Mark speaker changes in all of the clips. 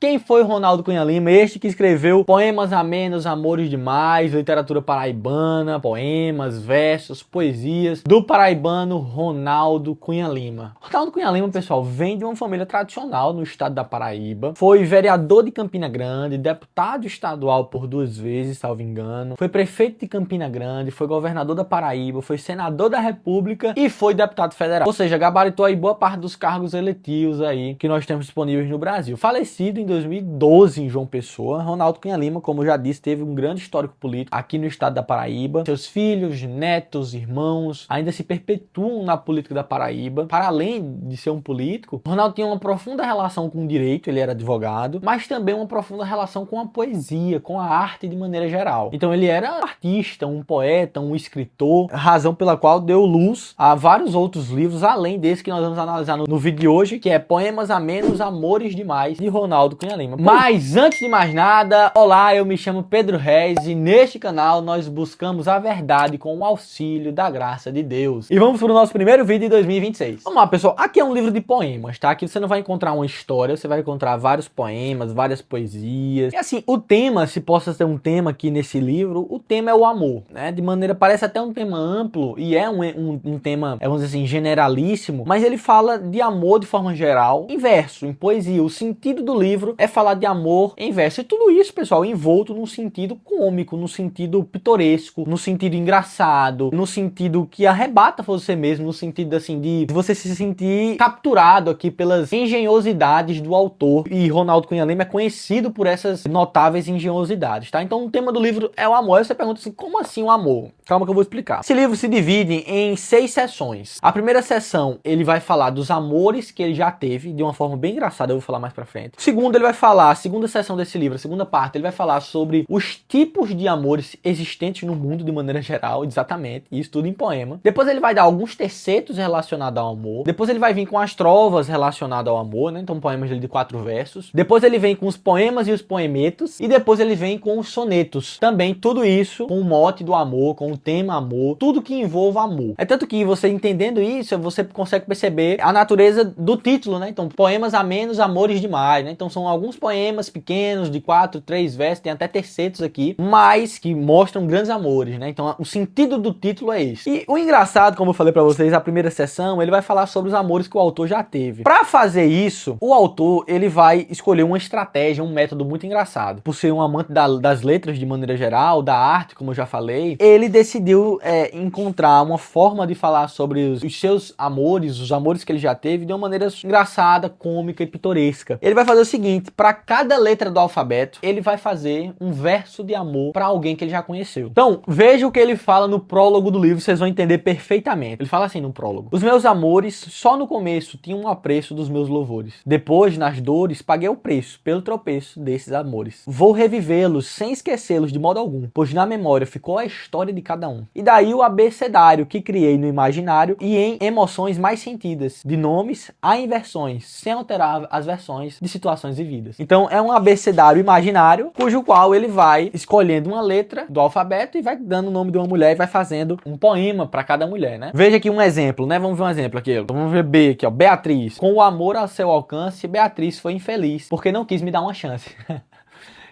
Speaker 1: Quem foi Ronaldo Cunha Lima? Este que escreveu poemas amenos, amores demais, literatura paraibana, poemas, versos, poesias, do paraibano Ronaldo Cunha Lima. Ronaldo Cunha Lima, pessoal, vem de uma família tradicional no estado da Paraíba, foi vereador de Campina Grande, deputado estadual por 2 vezes, salvo engano, foi prefeito de Campina Grande, foi governador da Paraíba, foi senador da República e foi deputado federal. Ou seja, gabaritou aí boa parte dos cargos eletivos aí que nós temos disponíveis no Brasil. Falecido em 2012 em João Pessoa, Ronaldo Cunha Lima, como eu já disse, teve um grande histórico político aqui no estado da Paraíba. Seus filhos, netos, irmãos ainda se perpetuam na política da Paraíba. Para além de ser um político, Ronaldo tinha uma profunda relação com o direito, ele era advogado, mas também uma profunda relação com a poesia, com a arte de maneira geral. Então ele era um artista, um poeta, um escritor, razão pela qual deu luz a vários outros livros, além desse que nós vamos analisar no vídeo de hoje, que é Poemas Amenos, Amores Demais, de Ronaldo Cunha Lima. Mas antes de mais nada, olá, eu me chamo Pedro Reis e neste canal nós buscamos a verdade com o auxílio da graça de Deus. E vamos para o nosso primeiro vídeo de 2026. Vamos lá, pessoal, aqui é um livro de poemas, tá? Aqui você não vai encontrar uma história, você vai encontrar vários poemas, várias poesias. E assim, o tema, se possa ser um tema aqui nesse livro, o tema é o amor, né? De maneira, parece até um tema amplo e é um tema, vamos dizer assim, generalíssimo, mas ele fala de amor de forma geral, em verso, em poesia. O sentido do livro é falar de amor em verso. E tudo isso, pessoal, envolto num sentido cômico, no sentido pitoresco, no sentido engraçado, no sentido que arrebata você mesmo, no sentido assim de você se sentir capturado aqui pelas engenhosidades do autor. E Ronaldo Cunha Lima é conhecido por essas notáveis engenhosidades, tá? Então o tema do livro é o amor. Aí você pergunta assim, como assim o amor? Calma que eu vou explicar. Esse livro se divide em 6 sessões. A primeira sessão, ele vai falar dos amores que ele já teve, de uma forma bem engraçada, eu vou falar mais pra frente. O segundo, ele vai falar, a segunda sessão desse livro, a segunda parte, ele vai falar sobre os tipos de amores existentes no mundo de maneira geral, exatamente, isso tudo em poema. Depois ele vai dar alguns tercetos relacionados ao amor. Depois ele vai vir com as trovas relacionadas ao amor, né? Então poemas de 4 versos. Depois ele vem com os poemas e os poemetos. E depois ele vem com os sonetos. Também tudo isso com o mote do amor, com o tema amor, tudo que envolva amor. É tanto que você entendendo isso, você consegue perceber a natureza do título, né? Então, poemas amenos, amores demais, né? Então são alguns poemas pequenos, de 4, 3 versos, tem até tercetos aqui, mas que mostram grandes amores, né? Então o sentido do título é esse. E o engraçado, como eu falei pra vocês, a primeira sessão, ele vai falar sobre os amores que o autor já teve. Pra fazer isso, o autor, ele vai escolher uma estratégia, um método muito engraçado. Por ser um amante das letras de maneira geral, da arte, como eu já falei, ele decidiu encontrar uma forma de falar sobre os seus amores, os amores que ele já teve, de uma maneira engraçada, cômica e pitoresca. Ele vai fazer o seguinte, para cada letra do alfabeto, ele vai fazer um verso de amor para alguém que ele já conheceu. Então, veja o que ele fala no prólogo do livro, vocês vão entender perfeitamente. Ele fala assim no prólogo: os meus amores, só no começo, tinham um apreço dos meus louvores. Depois, nas dores, paguei o preço pelo tropeço desses amores. Vou revivê-los sem esquecê-los de modo algum, pois na memória ficou a história de cada um. E daí o abecedário que criei no imaginário e em emoções mais sentidas, de nomes a inversões, sem alterar as versões de situações vividas. Então é um abecedário imaginário, cujo qual ele vai escolhendo uma letra do alfabeto e vai dando o nome de uma mulher e vai fazendo um poema para cada mulher, né? Veja aqui um exemplo, né? Vamos ver um exemplo aqui. Vamos ver B aqui, ó. Beatriz. Com o amor ao seu alcance, Beatriz foi infeliz, porque não quis me dar uma chance.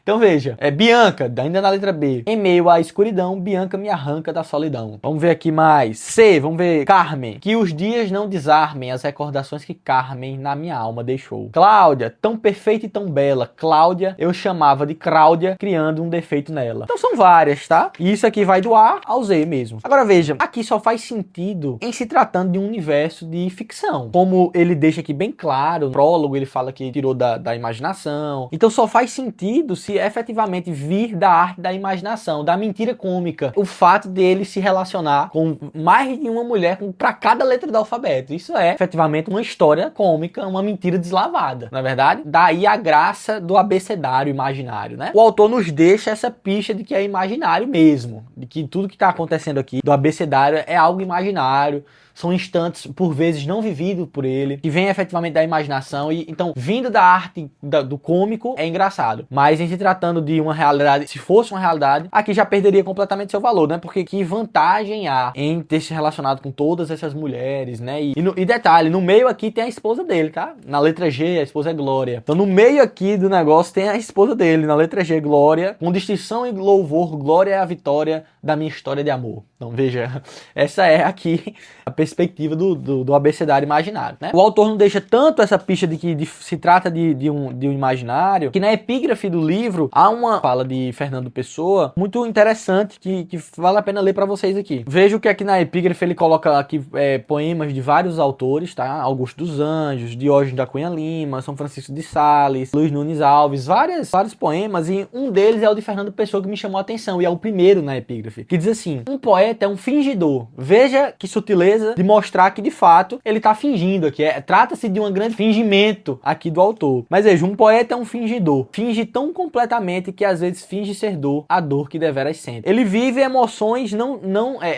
Speaker 1: Então veja, Bianca, ainda na letra B. Em meio à escuridão, Bianca me arranca da solidão. Vamos ver aqui mais. C, vamos ver. Carmen. Que os dias não desarmem as recordações que Carmen na minha alma deixou. Cláudia, tão perfeita e tão bela. Cláudia, eu chamava de Cláudia, criando um defeito nela. Então são várias, tá? E isso aqui vai do A ao Z mesmo. Agora veja, aqui só faz sentido em se tratando de um universo de ficção. Como ele deixa aqui bem claro, no prólogo ele fala que tirou da imaginação. Então só faz sentido se efetivamente vir da arte da imaginação, da mentira cômica, o fato dele se relacionar com mais de uma mulher para cada letra do alfabeto. Isso é efetivamente uma história cômica, uma mentira deslavada, não é verdade? Daí a graça do abecedário imaginário, né? O autor nos deixa essa pista de que é imaginário mesmo, de que tudo que está acontecendo aqui do abecedário é algo imaginário, são instantes, por vezes, não vividos por ele, que vem efetivamente da imaginação, e então, vindo da arte do cômico, é engraçado. Mas em se tratando de uma realidade, se fosse uma realidade, aqui já perderia completamente seu valor, né? Porque que vantagem há em ter se relacionado com todas essas mulheres, né? E detalhe, no meio aqui tem a esposa dele, tá? Na letra G, a esposa é Glória. Então, no meio aqui do negócio tem a esposa dele, na letra G, Glória, com distinção e louvor, glória é a vitória da minha história de amor. Então, veja, essa é aqui a perspectiva do abecedário imaginário, né? O autor não deixa tanto essa pista de que se trata de um imaginário, que na epígrafe do livro há uma fala de Fernando Pessoa muito interessante que vale a pena ler para vocês aqui. Veja que aqui na epígrafe ele coloca aqui poemas de vários autores, tá? Augusto dos Anjos, Diógenes da Cunha Lima, São Francisco de Sales, Luiz Nunes Alves, vários poemas, e um deles é o de Fernando Pessoa que me chamou a atenção, e é o primeiro na epígrafe, que diz assim: um poeta é um fingidor. Veja que sutileza de mostrar que de fato ele tá fingindo aqui, trata-se de um grande fingimento aqui do autor. Mas veja, um poeta é um fingidor, finge tão completamente que às vezes finge ser dor, a dor que deveras sente. Ele vive emoções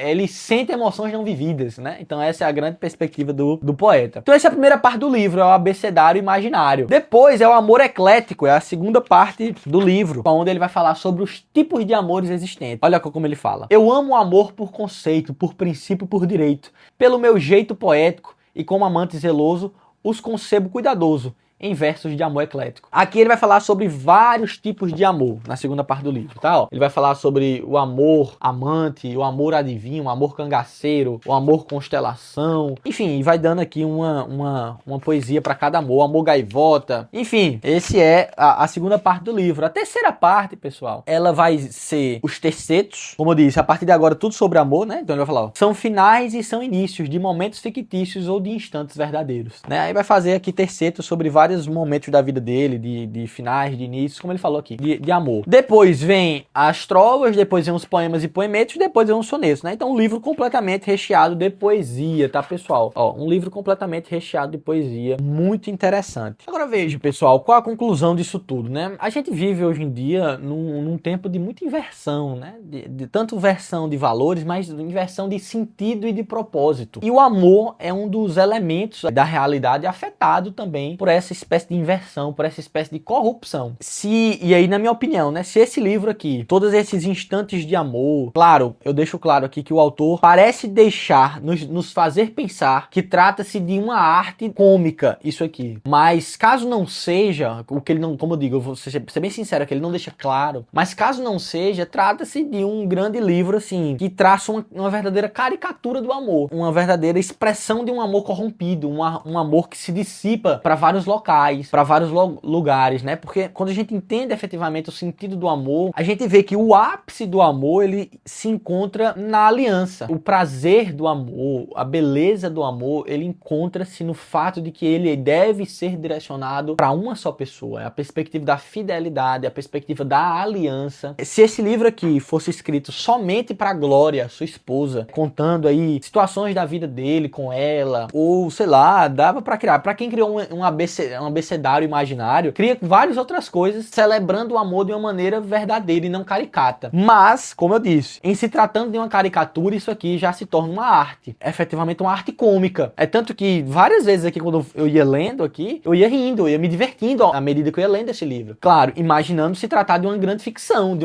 Speaker 1: ele sente emoções não vividas, né? Então essa é a grande perspectiva do poeta. Então essa é a primeira parte do livro, é o abecedário imaginário. Depois é o amor eclético, é a segunda parte do livro, onde ele vai falar sobre os tipos de amores existentes. Olha como ele fala: eu amo o amor por conceito, por princípio, por direito, pelo meu jeito poético, e como amante zeloso os concebo cuidadoso em versos de amor eclético. Aqui ele vai falar sobre vários tipos de amor, na segunda parte do livro, tá? Ele vai falar sobre o amor amante, o amor adivinho, o amor cangaceiro, o amor constelação, enfim, vai dando aqui uma poesia para cada amor, o amor gaivota, enfim, esse é a segunda parte do livro. A terceira parte, pessoal, ela vai ser os tercetos, como eu disse, a partir de agora tudo sobre amor, né? Então ele vai falar, ó, são finais e são inícios de momentos fictícios ou de instantes verdadeiros, né? Aí vai fazer aqui tercetos sobre vários momentos da vida dele, de finais, de inícios, como ele falou aqui, de amor. Depois vem as trovas, depois vem os poemas e poemetos, depois vem os sonetos, né? Então um livro completamente recheado de poesia, tá, pessoal? Ó, um livro completamente recheado de poesia, muito interessante. Agora veja, pessoal, qual a conclusão disso tudo, né? A gente vive hoje em dia num tempo de muita inversão, né? De tanto inversão de valores, mas inversão de sentido e de propósito. E o amor é um dos elementos da realidade afetado também por essa espécie de inversão, por essa espécie de corrupção. E aí, na minha opinião, né, se esse livro aqui, todos esses instantes de amor, claro, eu deixo claro aqui que o autor parece deixar, nos fazer pensar que trata-se de uma arte cômica, isso aqui. Mas caso não seja, o que ele não, como eu digo, eu vou ser bem sincero que ele não deixa claro, mas caso não seja, trata-se de um grande livro, assim, que traça uma verdadeira caricatura do amor, uma verdadeira expressão de um amor corrompido, um amor que se dissipa para vários locais, para vários lugares, né? Porque quando a gente entende efetivamente o sentido do amor, a gente vê que o ápice do amor, ele se encontra na aliança. O prazer do amor, a beleza do amor, ele encontra-se no fato de que ele deve ser direcionado para uma só pessoa. É a perspectiva da fidelidade, a perspectiva da aliança. Se esse livro aqui fosse escrito somente para Glória, sua esposa, contando aí situações da vida dele com ela, ou sei lá, dava para criar. Para quem criou um abecedário imaginário, cria várias outras coisas celebrando o amor de uma maneira verdadeira e não caricata. Mas, como eu disse, em se tratando de uma caricatura, isso aqui já se torna uma arte, efetivamente uma arte cômica. É tanto que várias vezes aqui, quando eu ia lendo aqui, eu ia rindo, eu ia me divertindo à medida que eu ia lendo esse livro. Claro, imaginando se tratar de uma grande ficção, de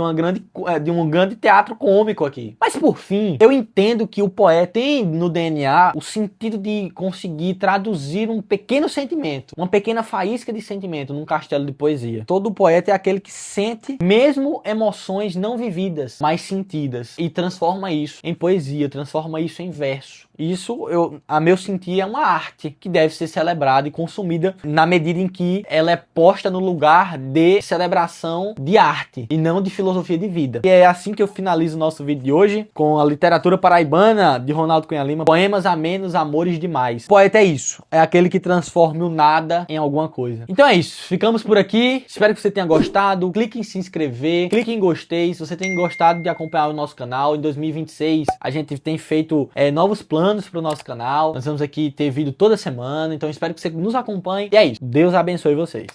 Speaker 1: um grande teatro cômico aqui. Mas por fim, eu entendo que o poeta tem no DNA o sentido de conseguir traduzir um pequeno sentimento, uma pequena faísca de sentimento num castelo de poesia. Todo poeta é aquele que sente mesmo emoções não vividas, mas sentidas, e transforma isso em poesia, transforma isso em verso. Isso, a meu sentir, é uma arte que deve ser celebrada e consumida na medida em que ela é posta no lugar de celebração de arte e não de filosofia de vida. E é assim que eu finalizo o nosso vídeo de hoje, com a literatura paraibana de Ronaldo Cunha Lima, Poemas Amenos, Amores Demais. O poeta é isso, é aquele que transforma o nada em alguma coisa. Então é isso, ficamos por aqui, espero que você tenha gostado, clique em se inscrever, clique em gostei, se você tem gostado de acompanhar o nosso canal. Em 2026 a gente tem feito novos planos para o nosso canal, nós vamos aqui ter vídeo toda semana, então espero que você nos acompanhe, e é isso, Deus abençoe vocês.